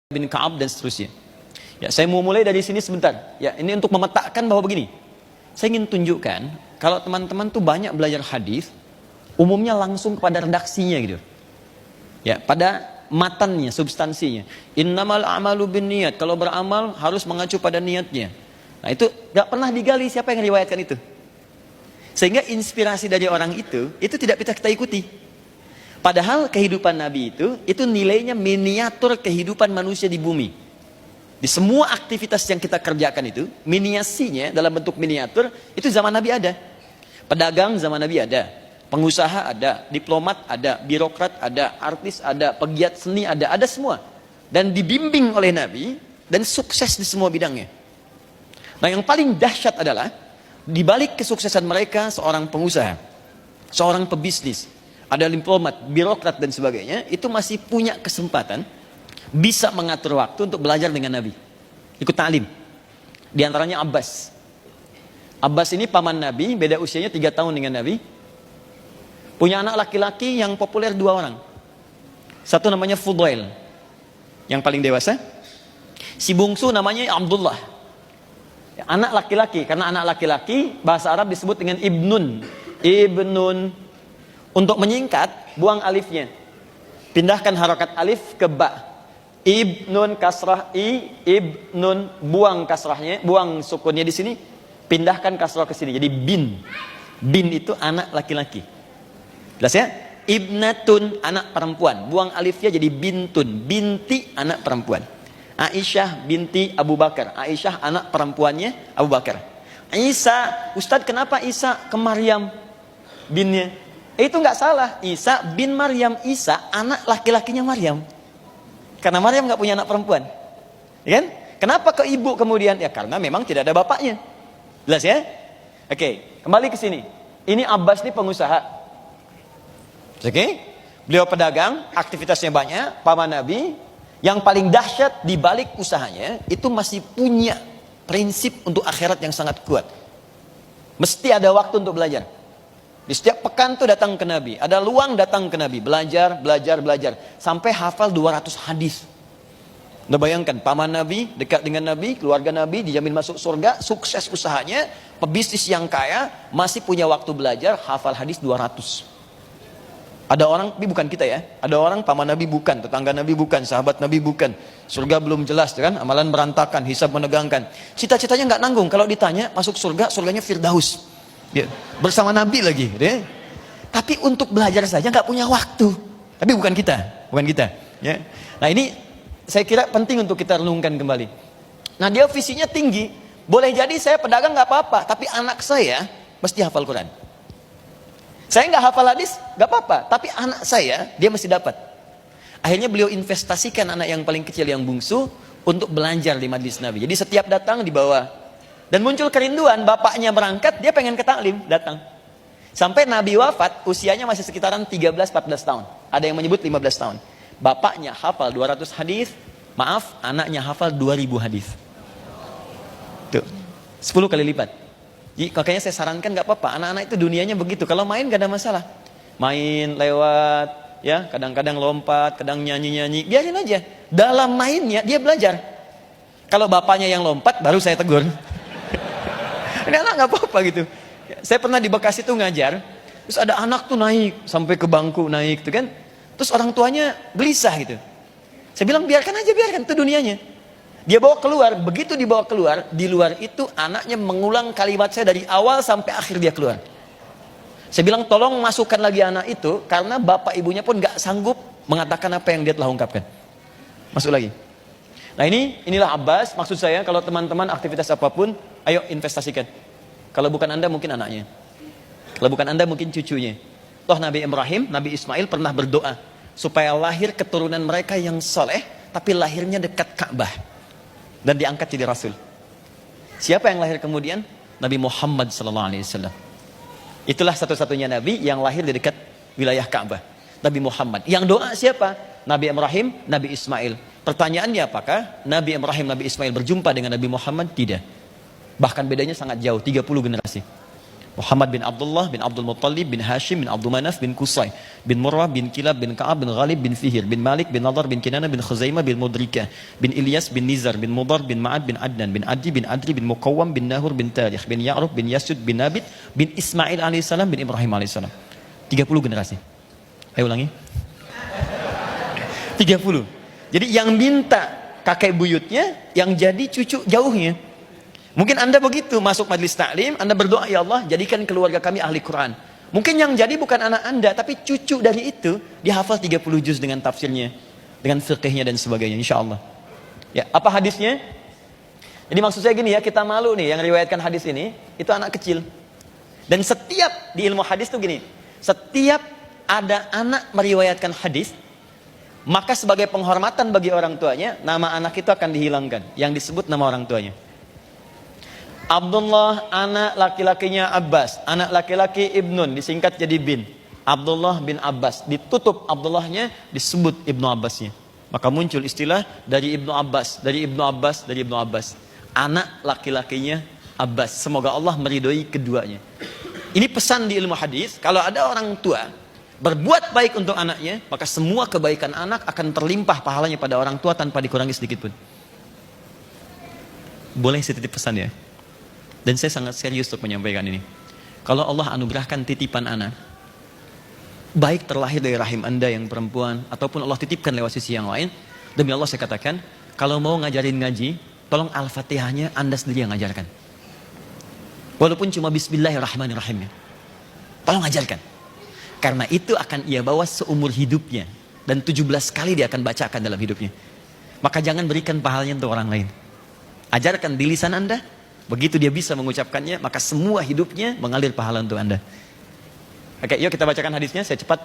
bin Ka'ab dan seterusnya. Ya, saya mau mulai dari sini sebentar. Ya, ini untuk memetakan bahwa begini. Saya ingin tunjukkan kalau teman-teman tuh banyak belajar hadis, umumnya langsung kepada redaksinya gitu. Ya, pada matannya, substansinya. Innamal a'malu binniyat. Kalau beramal harus mengacu pada niatnya. Nah, itu gak pernah digali siapa yang riwayatkan itu. Sehingga inspirasi dari orang itu tidak bisa kita ikuti. Padahal kehidupan Nabi itu nilainya miniatur kehidupan manusia di bumi. Di semua aktivitas yang kita kerjakan itu, miniasinya dalam bentuk miniatur, itu zaman Nabi ada. Pedagang zaman Nabi ada. Pengusaha ada, diplomat ada, birokrat ada, artis ada, pegiat seni ada semua. Dan dibimbing oleh Nabi, dan sukses di semua bidangnya. Nah, yang paling dahsyat adalah, di balik kesuksesan mereka, seorang pengusaha, seorang pebisnis, ada diplomat, birokrat dan sebagainya, itu masih punya kesempatan bisa mengatur waktu untuk belajar dengan Nabi, ikut ta'lim. Di antaranya Abbas. Abbas ini paman Nabi, beda usianya 3 tahun dengan Nabi. Punya anak laki-laki yang populer 2 orang. Satu namanya Fudail, yang paling dewasa. Si bungsu namanya Abdullah, anak laki-laki. Karena anak laki-laki bahasa Arab disebut dengan ibnun. Untuk menyingkat, buang alifnya, pindahkan harokat alif ke ba. Ibnun kasrah i, ibnun, buang kasrahnya, buang sukunnya di sini, pindahkan kasrah ke sini, jadi bin. Bin itu anak laki-laki. Jelas ya? Ibnatun, anak perempuan, buang alifnya jadi bintun, binti, anak perempuan. Aisyah binti Abu Bakar, Aisyah anak perempuannya Abu Bakar. Isa, Ustadz kenapa Isa ke Maryam binnya? Itu nggak salah, Isa bin Maryam, Isa anak laki-lakinya Maryam. Karena Maryam nggak punya anak perempuan, ya kan? Kenapa ke ibu kemudian? Ya karena memang tidak ada bapaknya. Jelas ya? Oke, kembali ke sini. Ini Abbas ini pengusaha. Oke? Beliau pedagang, aktivitasnya banyak, paman Nabi. Yang paling dahsyat di balik usahanya itu masih punya prinsip untuk akhirat yang sangat kuat. Mesti ada waktu untuk belajar. Di setiap pekan tuh datang ke Nabi, ada luang datang ke Nabi, belajar, sampai hafal 200 hadis. Udah bayangkan, paman Nabi, dekat dengan Nabi, keluarga Nabi, dijamin masuk surga, sukses usahanya, pebisnis yang kaya, masih punya waktu belajar, hafal hadis 200. Ada orang, tapi bukan kita ya, ada orang paman Nabi bukan, tetangga Nabi bukan, sahabat Nabi bukan, surga belum jelas kan, amalan berantakan, hisab menegangkan, cita-citanya nggak nanggung, kalau ditanya masuk surga, surganya Firdaus. Ya, bersama Nabi lagi, ya. Tapi untuk belajar saja nggak punya waktu. Tapi bukan kita. Ya. Nah ini saya kira penting untuk kita renungkan kembali. Nah dia visinya tinggi. Boleh jadi saya pedagang nggak apa-apa, tapi anak saya mesti hafal Quran. Saya nggak hafal hadis, nggak apa-apa, tapi anak saya dia mesti dapat. Akhirnya beliau investasikan anak yang paling kecil yang bungsu untuk belajar di majlis Nabi. Jadi setiap datang dibawa. Dan muncul kerinduan, bapaknya berangkat, dia pengen ke taklim, datang. Sampai Nabi wafat, usianya masih sekitaran 13-14 tahun. Ada yang menyebut 15 tahun. Bapaknya hafal 200 hadis, maaf, anaknya hafal 2000 hadis. Tuh, 10 kali lipat. Jadi makanya saya sarankan gak apa-apa, anak-anak itu dunianya begitu. Kalau main gak ada masalah. Main, lewat, ya kadang-kadang lompat, kadang nyanyi-nyanyi, biarin aja. Dalam mainnya, dia belajar. Kalau bapaknya yang lompat, baru saya tegur. Ini anak nggak apa-apa gitu. Saya pernah di Bekasi tuh ngajar, terus ada anak tuh naik sampai ke bangku naik tuh kan, terus orang tuanya gelisah gitu. Saya bilang biarkan aja, biarkan, itu dunianya. Dia bawa keluar, begitu dibawa keluar, di luar itu anaknya mengulang kalimat saya dari awal sampai akhir dia keluar. Saya bilang tolong masukkan lagi anak itu, karena bapak ibunya pun nggak sanggup mengatakan apa yang dia telah ungkapkan. Masuk lagi. Nah inilah Abbas, maksud saya kalau teman-teman aktivitas apapun, ayo investasikan. Kalau bukan Anda mungkin anaknya. Kalau bukan Anda mungkin cucunya. Toh Nabi Ibrahim, Nabi Ismail pernah berdoa supaya lahir keturunan mereka yang soleh, tapi lahirnya dekat Ka'bah dan diangkat jadi Rasul. Siapa yang lahir kemudian? Nabi Muhammad SAW. Itulah satu-satunya Nabi yang lahir di dekat wilayah Ka'bah. Nabi Muhammad. Yang doa siapa? Nabi Ibrahim, Nabi Ismail. Pertanyaannya apakah Nabi Ibrahim, Nabi Ismail berjumpa dengan Nabi Muhammad? Tidak. Bahkan bedanya sangat jauh, 30 generasi. Muhammad bin Abdullah bin Abdul Muttalib bin Hashim bin Abdul Manaf bin Qusay bin Murrah bin Kilab bin Ka'ab bin Ghalib bin Fihir bin Malik bin Nadar bin Kinana bin Khuzaimah bin Mudrikah bin Ilyas bin Nizar bin Mudar bin Ma'ad bin Adnan bin Adi bin Adri bin Muqawwam bin Nahur bin Tarikh bin Ya'rub bin Yasud bin Nabit bin Ismail alaihissalam bin Ibrahim alaihissalam. 30 generasi. Ayo ulangi. 30. Jadi yang minta kakek buyutnya, yang jadi cucu jauhnya. Mungkin Anda begitu, masuk majelis taklim, Anda berdoa, ya Allah, jadikan keluarga kami ahli Quran. Mungkin yang jadi bukan anak Anda, tapi cucu dari itu, dia hafal 30 juz dengan tafsirnya, dengan fiqhnya dan sebagainya, insya Allah. Ya, apa hadisnya? Jadi maksud saya gini ya, kita malu nih, yang riwayatkan hadis ini, itu anak kecil. Dan setiap, di ilmu hadis tuh gini, setiap ada anak meriwayatkan hadis, maka sebagai penghormatan bagi orang tuanya, nama anak itu akan dihilangkan, yang disebut nama orang tuanya. Abdullah, anak laki-lakinya Abbas, anak laki-laki Ibnun, disingkat jadi bin. Abdullah bin Abbas, ditutup Abdullahnya, disebut Ibnu Abbasnya. Maka muncul istilah dari Ibnu Abbas, dari Ibnu Abbas, dari Ibnu Abbas. Anak laki-lakinya Abbas. Semoga Allah meridhoi keduanya. Ini pesan di ilmu hadis, kalau ada orang tua berbuat baik untuk anaknya, maka semua kebaikan anak akan terlimpah pahalanya pada orang tua tanpa dikurangi sedikit pun. Boleh saya titip pesan ya? Dan saya sangat serius untuk menyampaikan ini. Kalau Allah anugerahkan titipan anak, baik terlahir dari rahim Anda yang perempuan, ataupun Allah titipkan lewat sisi yang lain, demi Allah saya katakan, kalau mau ngajarin ngaji, tolong Al-Fatihahnya Anda sendiri yang ngajarkan. Walaupun cuma Bismillahirrahmanirrahim. Tolong ajarkan. Karena itu akan ia bawa seumur hidupnya. Dan 17 kali dia akan bacakan dalam hidupnya. Maka jangan berikan pahalanya untuk orang lain. Ajarkan di lisan Anda. Begitu dia bisa mengucapkannya, maka semua hidupnya mengalir pahala untuk Anda. Oke, yuk kita bacakan hadisnya, saya cepat.